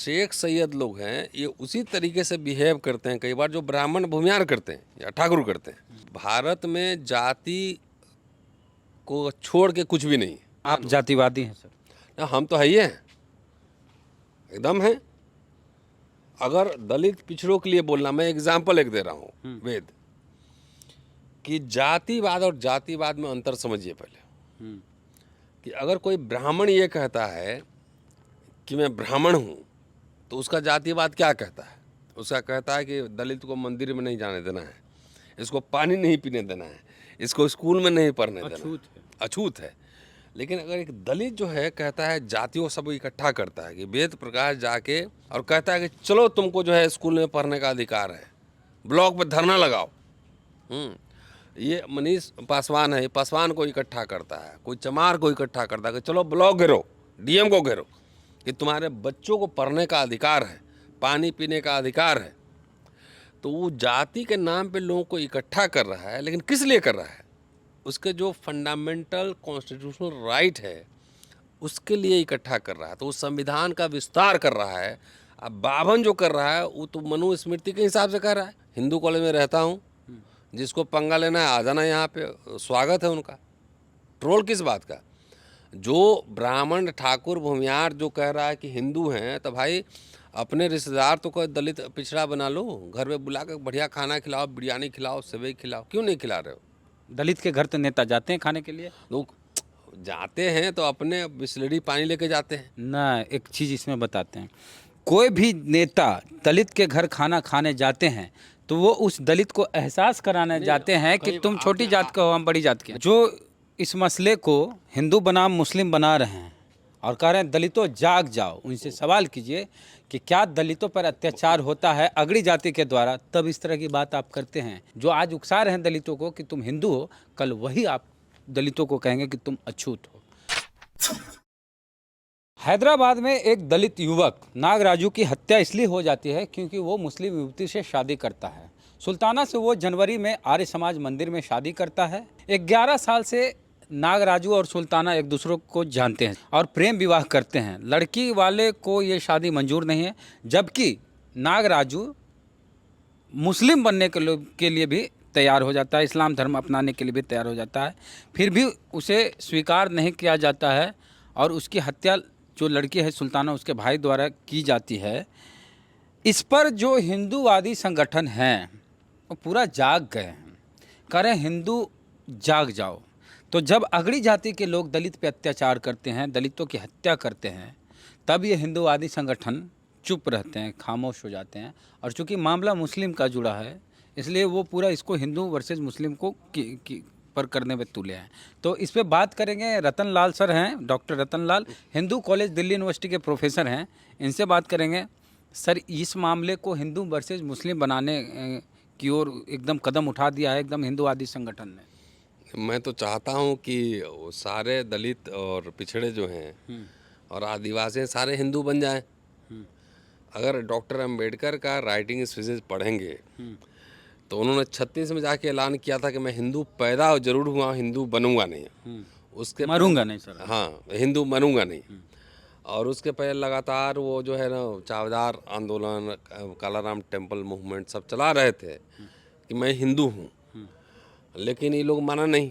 शेख सैयद लोग हैं, ये उसी तरीके से बिहेव करते हैं कई बार जो ब्राह्मण भूमियार करते हैं या ठाकुर करते हैं। भारत में जाति को छोड़ के कुछ भी नहीं। आप जातिवादी हैं सर? ना, हम तो है ही हैं, एकदम हैं। अगर दलित पिछड़ों के लिए बोलना, मैं एग्जाम्पल एक दे रहा हूँ वेद कि जातिवाद और जातिवाद में अंतर समझिए पहले। कि अगर कोई ब्राह्मण ये कहता है कि मैं ब्राह्मण हूँ, तो उसका जातिवाद क्या कहता है? उसका कहता है कि दलित को मंदिर में नहीं जाने देना है, इसको पानी नहीं पीने देना है, इसको स्कूल में नहीं पढ़ने देना, अछूत है। लेकिन अगर एक दलित जो है कहता है, जातियों सब इकट्ठा करता है कि वेद प्रकाश जाके और कहता है कि चलो तुमको जो है स्कूल में पढ़ने का अधिकार है, ब्लॉक पे धरना लगाओ। ये मनीष पासवान है, पासवान को इकट्ठा करता है, कोई चमार को इकट्ठा करता है कि चलो ब्लॉक घेरो, डीएम को घेरो कि तुम्हारे बच्चों को पढ़ने का अधिकार है, पानी पीने का अधिकार है। तो वो जाति के नाम पे लोगों को इकट्ठा कर रहा है, लेकिन किस लिए कर रहा है? उसके जो फंडामेंटल कॉन्स्टिट्यूशनल राइट है उसके लिए इकट्ठा कर रहा है। तो वो संविधान का विस्तार कर रहा है। अब बाभन जो कर रहा है वो तो मनुस्मृति के हिसाब से कर रहा है। हिंदू कॉलेज में रहता हूँ, जिसको पंगा लेना है आ जाना, यहाँ पे स्वागत है उनका। ट्रोल किस बात का? जो ब्राह्मण ठाकुर भूमियार जो कह रहा है कि हिंदू हैं, तो भाई अपने रिश्तेदार तो कोई दलित पिछड़ा बना लो, घर में बुला कर बढ़िया खाना खिलाओ, बिरयानी खिलाओ, सेवई खिलाओ। क्यों नहीं खिला रहे हो? दलित के घर तो नेता जाते हैं खाने के लिए। लोग जाते हैं तो अपने बिस्लरी पानी लेके जाते हैं ना, एक चीज़ इसमें बताते हैं, कोई भी नेता दलित के घर खाना खाने जाते हैं तो वो उस दलित को एहसास कराने जाते हैं कि तुम छोटी जात का हो, हम बड़ी जात के हैं। जो इस मसले को हिंदू बनाम मुस्लिम बना रहे हैं और कह रहे हैं दलितों जाग जाओ, उनसे सवाल कीजिए कि क्या दलितों पर अत्याचार होता है अगड़ी जाति के द्वारा, तब इस तरह की बात आप करते हैं। जो आज उकसा रहे हैं दलितों को कि तुम हिंदू हो, कल वही आप दलितों को कहेंगे कि तुम अछूत हो। हैदराबाद में एक दलित युवक नागराजू की हत्या इसलिए हो जाती है क्योंकि वो मुस्लिम युवती से शादी करता है। सुल्ताना से वो जनवरी में आर्य समाज मंदिर में शादी करता है। 11 साल से नागराजू और सुल्ताना एक दूसरे को जानते हैं और प्रेम विवाह करते हैं। लड़की वाले को ये शादी मंजूर नहीं है, जबकि नागराजू मुस्लिम बनने के लिए भी तैयार हो जाता है, इस्लाम धर्म अपनाने के लिए भी तैयार हो जाता है। फिर भी उसे स्वीकार नहीं किया जाता है और उसकी हत्या जो लड़की है सुल्ताना उसके भाई द्वारा की जाती है। इस पर जो हिंदूवादी संगठन हैं वो पूरा जाग गए हैं, कह रहे हैं हिंदू जाग जाओ। तो जब अगड़ी जाति के लोग दलित पे अत्याचार करते हैं, दलितों की हत्या करते हैं, तब ये हिंदूवादी संगठन चुप रहते हैं, खामोश हो जाते हैं। और चूंकि मामला मुस्लिम का जुड़ा है इसलिए वो पूरा इसको हिंदू वर्सेस मुस्लिम को पर करने में तुले हैं। तो इस पे बात करेंगे। रतन लाल सर हैं, डॉक्टर रतन लाल, हिंदू कॉलेज दिल्ली यूनिवर्सिटी के प्रोफेसर हैं, इनसे बात करेंगे। सर, इस मामले को हिंदू वर्सेस मुस्लिम बनाने की ओर एकदम कदम उठा दिया है एकदम हिंदूवादी संगठन ने। मैं तो चाहता हूँ कि वो सारे दलित और पिछड़े जो हैं और आदिवासी सारे हिंदू बन जाएं। अगर डॉक्टर अंबेडकर का राइटिंग फिजिक्स पढ़ेंगे तो उन्होंने 36 में जाके ऐलान किया था कि मैं हिंदू पैदा जरूर हुआ, हिंदू बनूंगा नहीं। उसके मरूंगा नहीं सर। हाँ, हिंदू बनूंगा नहीं। और उसके पहले लगातार वो जो है ना चावदार आंदोलन, कालाराम टेम्पल मूवमेंट सब चला रहे थे कि मैं हिंदू हूँ, लेकिन ये लोग माना नहीं।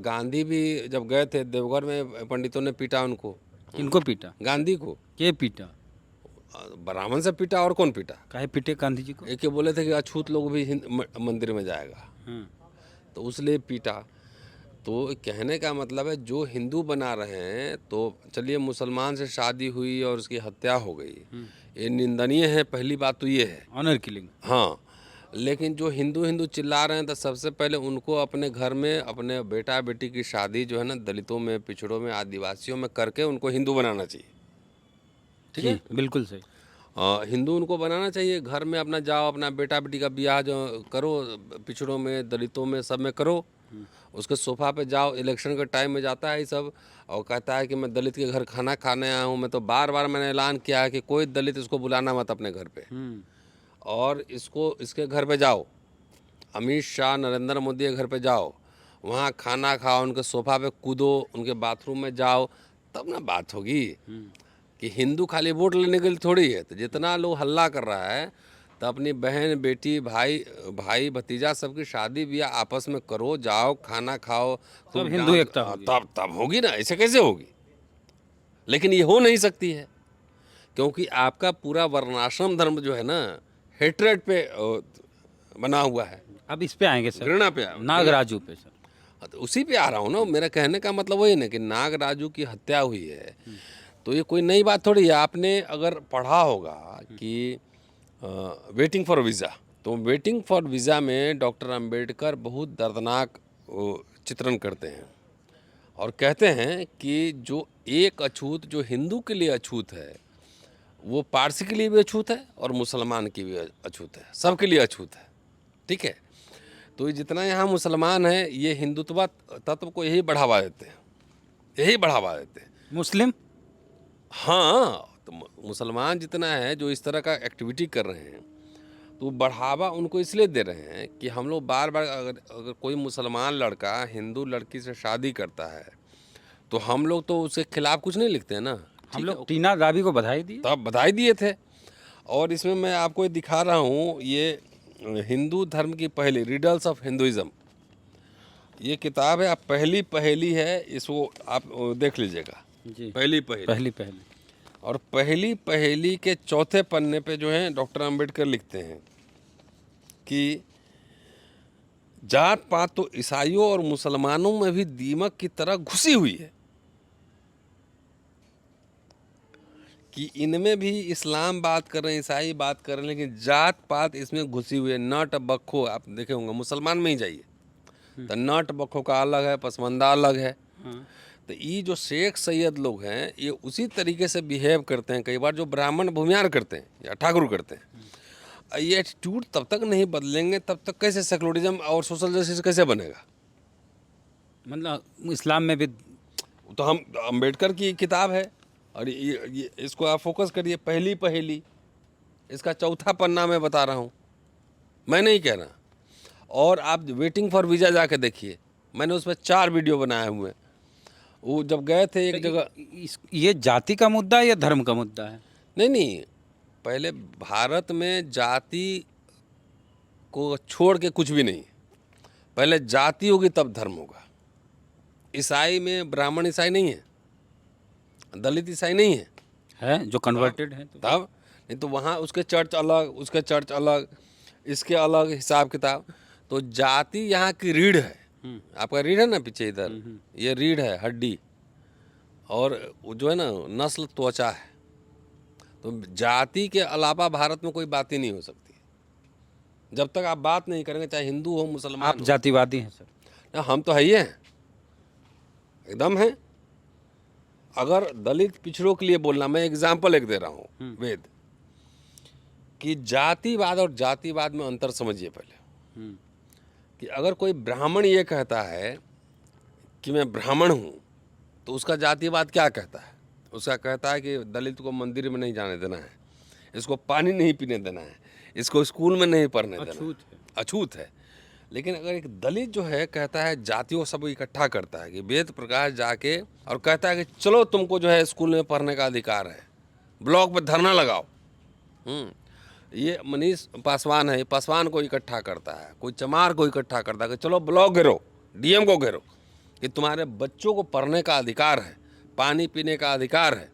गांधी भी जब गए थे देवघर में, पंडितों ने पीटा उनको। किनको पीटा? गांधी को। के पीटा? ब्राह्मण से पीटा, और कौन पीटा? काहे पीटे गांधी जी को? एक ये बोले थे कि अछूत लोग भी मंदिर में जाएगा, तो इसलिए पीटा। तो कहने का मतलब है जो हिंदू बना रहे हैं, तो चलिए मुसलमान से शादी हुई और उसकी हत्या हो गई, ये निंदनीय है, पहली बात तो ये है, ऑनर किलिंग। हाँ। लेकिन जो हिंदू हिंदू चिल्ला रहे हैं, तो सबसे पहले उनको अपने घर में अपने बेटा बेटी की शादी जो है ना दलितों में, पिछड़ों में, आदिवासियों में करके उनको हिंदू बनाना चाहिए। ठीक है, बिल्कुल सही। हिंदू उनको बनाना चाहिए। घर में अपना जाओ, अपना बेटा बेटी का ब्याह जो करो, पिछड़ों में, दलितों में, सब में करो। उसके सोफा पे जाओ, इलेक्शन के टाइम में जाता है ये सब और कहता है कि मैं दलित के घर खाना खाने आया हूँ। मैं तो बार बार मैंने ऐलान किया है कि कोई दलित इसको बुलाना मत अपने घर पे, और इसके घर पे जाओ, अमित शाह, नरेंद्र मोदी के घर पे जाओ, वहाँ खाना खाओ, उनके सोफा पे कूदो, उनके बाथरूम में जाओ, तब ना बात होगी कि हिंदू खाली वोट लेने के लिए थोड़ी है। तो जितना लोग हल्ला कर रहा है तो अपनी बहन बेटी भाई भतीजा सबकी शादी ब्याह आपस में करो, जाओ, खाना खाओ, तब हिंदू एकता होगी। तब होगी ना, ऐसे कैसे होगी? लेकिन ये हो नहीं सकती है, क्योंकि आपका पूरा वर्णाश्रम धर्म जो है ना हेट्रेड पे बना हुआ है, अब इस पे आएंगे सर, घृणा पे। नागराजू पे सर। तो उसी पे आ रहा हूँ ना। मेरा कहने का मतलब वही ना कि नागराजू की हत्या हुई है तो ये कोई नई बात थोड़ी है। आपने अगर पढ़ा होगा कि वेटिंग फॉर वीज़ा, तो वेटिंग फॉर वीज़ा में डॉक्टर अंबेडकर बहुत दर्दनाक चित्रण करते हैं और कहते हैं कि जो एक अछूत जो हिंदू के लिए अछूत है वो पारसी के लिए भी अछूत है और मुसलमान की भी अछूत है, सबके लिए अछूत है। ठीक है, तो ये जितना यहाँ मुसलमान है ये हिंदुत्व तत्व को यही बढ़ावा देते हैं, यही बढ़ावा देते हैं। मुस्लिम, हाँ, तो मुसलमान जितना है जो इस तरह का एक्टिविटी कर रहे हैं तो बढ़ावा उनको इसलिए दे रहे हैं कि हम लोग बार बार अगर कोई मुसलमान लड़का हिंदू लड़की से शादी करता है तो हम लोग तो उसके खिलाफ कुछ नहीं लिखते हैं ना। हम लोग टीना रावी को बधाई दी, तब बधाई दिए थे। और इसमें मैं आपको ये दिखा रहा हूँ, ये हिंदू धर्म की पहली रिडल्स ऑफ हिंदुइज्म, ये किताब है। आप पहली है, इसको आप देख लीजिएगा जी। पहली और पहली के चौथे पन्ने पे जो है डॉक्टर अंबेडकर लिखते हैं कि जात पात तो ईसाइयों और मुसलमानों में भी दीमक की तरह घुसी हुई है, कि इनमें भी इस्लाम बात कर रहे हैं, ईसाई बात कर रहे हैं, लेकिन जात पात इसमें घुसी हुई है। नट बखो आप देखे होंगे, मुसलमान में ही जाइए तो नट बखो का अलग है, पसमंदा अलग है। तो ये जो शेख सैयद लोग हैं ये उसी तरीके से बिहेव करते हैं कई बार जो ब्राह्मण भूमियार करते हैं या ठाकुर करते हैं। ये एटीट्यूड तब तक नहीं बदलेंगे तब तक कैसे सेकुलरिज्म और सोशल जस्टिस कैसे बनेगा? मतलब इस्लाम में भी तो हम अंबेडकर की किताब है और ये इसको आप फोकस करिए। पहली इसका चौथा पन्ना मैं बता रहा हूँ, मैं नहीं कह रहा। और आप वेटिंग फॉर वीज़ा जाके देखिए, मैंने उस पर 4 वीडियो बनाए हुए हैं। वो जब गए थे एक जगह, ये जाति का मुद्दा है या धर्म का मुद्दा है? नहीं, पहले भारत में जाति को छोड़ के कुछ भी नहीं। पहले जाति होगी तब धर्म होगा। ईसाई में ब्राह्मण ईसाई नहीं है, दलित ईसाई नहीं है जो कन्वर्टेड है तो तब नहीं तो वहाँ उसके चर्च अलग, उसके चर्च अलग, इसके अलग हिसाब किताब। तो जाति यहाँ की रीढ़ है। आपका रीढ़ है ना पीछे इधर, ये रीढ़ है, हड्डी, और जो है ना नस्ल त्वचा है। तो जाति के अलावा भारत में कोई बात ही नहीं हो सकती जब तक आप बात नहीं करेंगे, चाहे हिंदू हो मुसलमान आप जातिवादी हैं सर? ना, हम तो है ही हैं, एकदम है। अगर दलित पिछड़ों के लिए बोलना, मैं एग्जाम्पल एक दे रहा हूँ वेद कि जातिवाद और जातिवाद में अंतर समझिए पहले। कि अगर कोई ब्राह्मण ये कहता है कि मैं ब्राह्मण हूँ तो उसका जातिवाद क्या कहता है? उसका कहता है कि दलित को मंदिर में नहीं जाने देना है, इसको पानी नहीं पीने देना है, इसको स्कूल में नहीं पढ़ने देना, अछूत है। लेकिन अगर एक दलित जो है कहता है, जातियों सब इकट्ठा करता है कि वेद प्रकाश जाके और कहता है कि चलो तुमको जो है स्कूल में पढ़ने का अधिकार है, ब्लॉक पे धरना लगाओ। ये मनीष पासवान है, पासवान को इकट्ठा करता है, कोई चमार को इकट्ठा करता है कि चलो ब्लॉक घेरो, डीएम को घेरो, कि तुम्हारे बच्चों को पढ़ने का अधिकार है, पानी पीने का अधिकार है।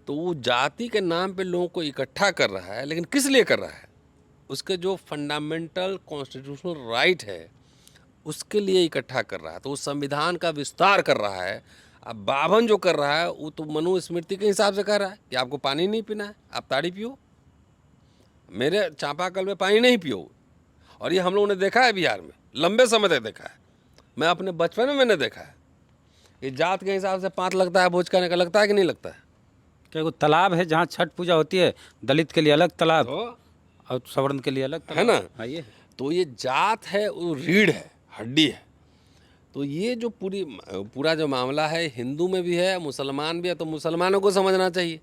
तो वो जाति के नाम पे लोगों को इकट्ठा कर रहा है, लेकिन किस लिए कर रहा है? उसके जो फंडामेंटल कॉन्स्टिट्यूशनल राइट है उसके लिए इकट्ठा कर रहा है। तो वो संविधान का विस्तार कर रहा है। अब 52 जो कर रहा है वो तो मनुस्मृति के हिसाब से कर रहा है कि आपको पानी नहीं पीना है, आप ताड़ी पियो, मेरे चापाकल में पानी नहीं पियो। और ये हम लोगों ने देखा है बिहार में, लंबे समय तक देखा है। मैं अपने बचपन में मैंने देखा है कि जात के हिसाब से 5 लगता है, भोज खाने का लगता है कि नहीं लगता है? क्या वो तालाब है जहाँ छठ पूजा होती है, दलित के लिए अलग तालाब और सवर्ण के लिए अलग तालाब है ना? ये तो ये जात है, वो रीढ़ है, हड्डी है। तो ये जो पूरा जो मामला है हिंदू में भी है, मुसलमान भी है। तो मुसलमानों को समझना चाहिए,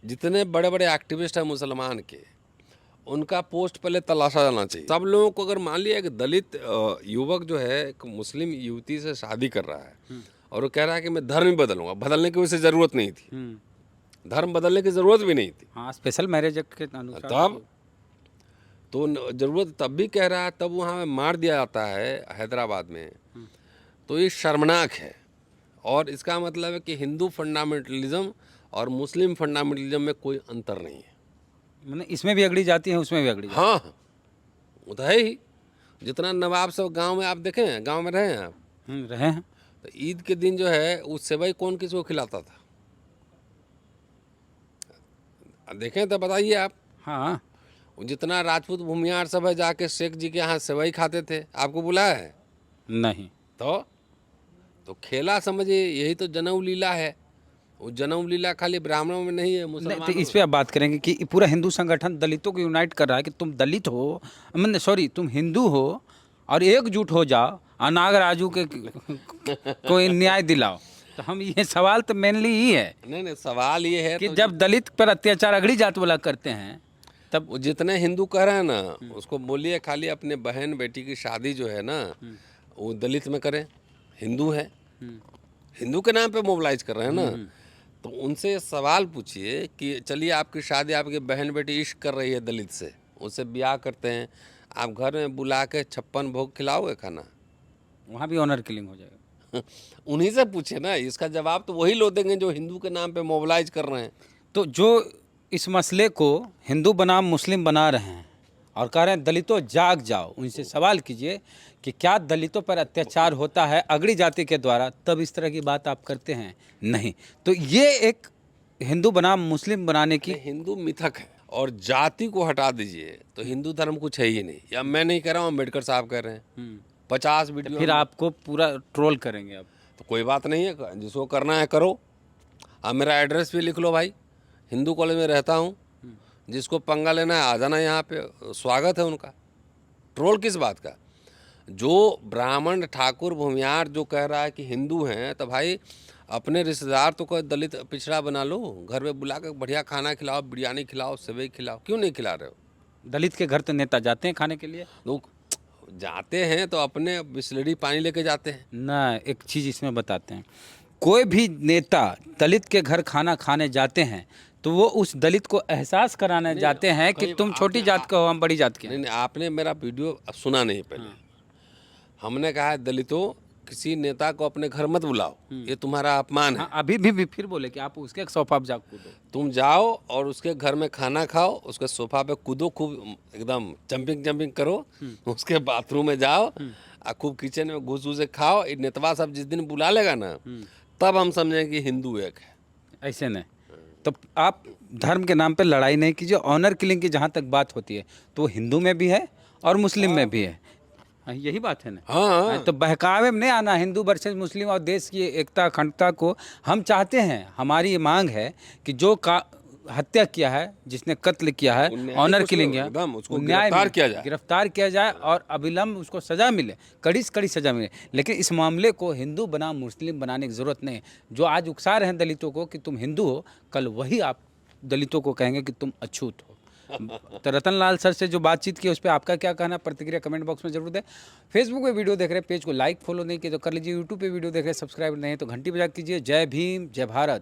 जितने बड़े बड़े एक्टिविस्ट हैं मुसलमान के, उनका पोस्ट पहले तलाशा जाना चाहिए। सब लोगों को, अगर मान लिया एक दलित युवक जो है एक मुस्लिम युवती से शादी कर रहा है और वो कह रहा है कि मैं धर्म ही बदलूंगा। बदलने की वैसे ज़रूरत नहीं थी, धर्म बदलने की ज़रूरत भी नहीं थी। हाँ, स्पेशल मैरिज एक्ट के अनुसार तब तो ज़रूरत तब भी कह रहा है, तब वहाँ मार दिया जाता है हैदराबाद में। तो ये शर्मनाक है। और इसका मतलब है कि हिंदू फंडामेंटलिज्म और मुस्लिम फंडामेंटलिज्म में कोई अंतर नहीं है। मैंने इसमें भी अगड़ी जाती है, उसमें भी अगड़ी जाती हाँ हाँ, वो तो है ही। जितना नवाब सब गांव में आप देखें, गांव में रहे हैं आप, है। रहे हैं। तो ईद के दिन जो है वो सेवई कौन किसको खिलाता था, देखें तो बताइए आप। हाँ, वो जितना राजपूत भूमियार सब है जाके शेख जी के यहाँ सेवई खाते थे, आपको बुलाया है? नहीं। तो खेला समझिए, यही तो जनेऊ लीला है। वो जनेऊ लीला खाली ब्राह्मणों में नहीं है, नहीं, मुसलमानों तो इस पे आप बात करेंगे कि पूरा हिंदू संगठन दलितों को यूनाइट कर रहा है कि तुम दलित हो, मैंने सॉरी तुम हिंदू हो और एकजुट हो जाओ और नागराजू के कोई न्याय दिलाओ। तो हम ये सवाल तो मेनली ही है नहीं, सवाल ये है कि तो जब दलित पर अत्याचार अगड़ी जात वाला करते हैं तब वो जितने हिंदू कह रहे हैं ना, उसको बोलिए खाली अपने बहन बेटी की शादी जो है ना वो दलित में करें। हिंदू है, हिंदू के नाम पे मोबिलाइज कर रहे हैं ना। तो उनसे सवाल पूछिए कि चलिए आपकी शादी आपकी बहन बेटी इश्क कर रही है दलित से, उससे ब्याह करते हैं, आप घर में बुला के 56 भोग खिलाओगे खाना? वहाँ भी ऑनर किलिंग हो जाएगा। उन्हीं से पूछे ना, इसका जवाब तो वही लोग देंगे जो हिंदू के नाम पे मोबिलाइज कर रहे हैं। तो जो इस मसले को हिंदू बनाम मुस्लिम बना रहे हैं और कह रहे हैं दलितों जाग जाओ, उनसे सवाल कीजिए कि क्या दलितों पर अत्याचार होता है अगड़ी जाति के द्वारा, तब इस तरह की बात आप करते हैं? नहीं। तो ये एक हिंदू बनाम मुस्लिम बनाने की हिंदू मिथक है और जाति को हटा दीजिए तो हिंदू धर्म कुछ है ही नहीं। या मैं नहीं कह रहा हूँ, अम्बेडकर साहब कह रहे हैं। 50 वीडियो फिर आपको पूरा ट्रोल करेंगे अब। तो कोई बात नहीं है, जिसको करना है करो। आप मेरा एड्रेस भी लिख लो भाई, हिंदू कॉलेज में रहता हूँ, जिसको पंगा लेना है आ जाना, यहाँ पे स्वागत है उनका। ट्रोल किस बात का? जो ब्राह्मण ठाकुर भूमियार जो कह रहा है कि हिंदू हैं, तो भाई अपने रिश्तेदार तो कोई दलित पिछड़ा बना लो, घर में बुला कर बढ़िया खाना खिलाओ, बिरयानी खिलाओ, सेवई खिलाओ। क्यों नहीं खिला रहे हो? दलित के घर तो नेता जाते हैं खाने के लिए। लोग जाते हैं तो अपने बिस्लरी पानी लेके जाते हैं ना, एक चीज़ इसमें बताते हैं, कोई भी नेता दलित के घर खाना खाने जाते हैं तो वो उस दलित को एहसास कराने जाते हैं कि तुम छोटी जात का हो, हम बड़ी जात के हैं। नहीं, आपने मेरा वीडियो सुना नहीं पहले। हमने कहा है दलितों, किसी नेता को अपने घर मत बुलाओ, ये तुम्हारा अपमान है। हाँ, अभी भी फिर बोले कि आप उसके सोफा पे जा कूदो। तुम जाओ और उसके घर में खाना खाओ, उसके सोफा पे कूदो, खूब एकदम जंपिंग करो, उसके बाथरूम में जाओ और खूब किचन में घुस घुस के खाओ। ये नेतवा सब जिस दिन बुला लेगा ना, तब हम समझेंगे कि हिंदू एक है। ऐसे नहीं। तो आप धर्म के नाम पे लड़ाई नहीं कीजिए। ऑनर किलिंग की जहाँ तक बात होती है तो वो हिंदू में भी है और मुस्लिम में भी है। हाँ, यही बात है ना। हाँ, तो बहकावे में नहीं आना हिंदू वर्सेस मुस्लिम और देश की एकता अखंडता को हम चाहते हैं। हमारी ये मांग है कि जो हत्या किया है, जिसने कत्ल किया है, ऑनर किलिंग किया, उसको न्याय गिरफ्तार मिले, किया जाए। गिरफ्तार किया जाए और अविलंब उसको सजा मिले, कड़ी से कड़ी सजा मिले। लेकिन इस मामले को हिंदू बनाम मुस्लिम बनाने की ज़रूरत नहीं है। जो आज उकसा रहे हैं दलितों को कि तुम हिंदू हो, कल वही आप दलितों को कहेंगे कि तुम अछूत हो। तो रतन लाल सर से जो बातचीत की उस पर आपका क्या कहना, प्रतिक्रिया कमेंट बॉक्स में जरूर दें। फेसबुक पे वीडियो देख रहे हैं, पेज को लाइक फॉलो नहीं किया तो कर लीजिए। यूट्यूब पे वीडियो देख रहे हैं, सब्सक्राइब नहीं तो घंटी बजा कीजिए। जय भीम, जय भारत।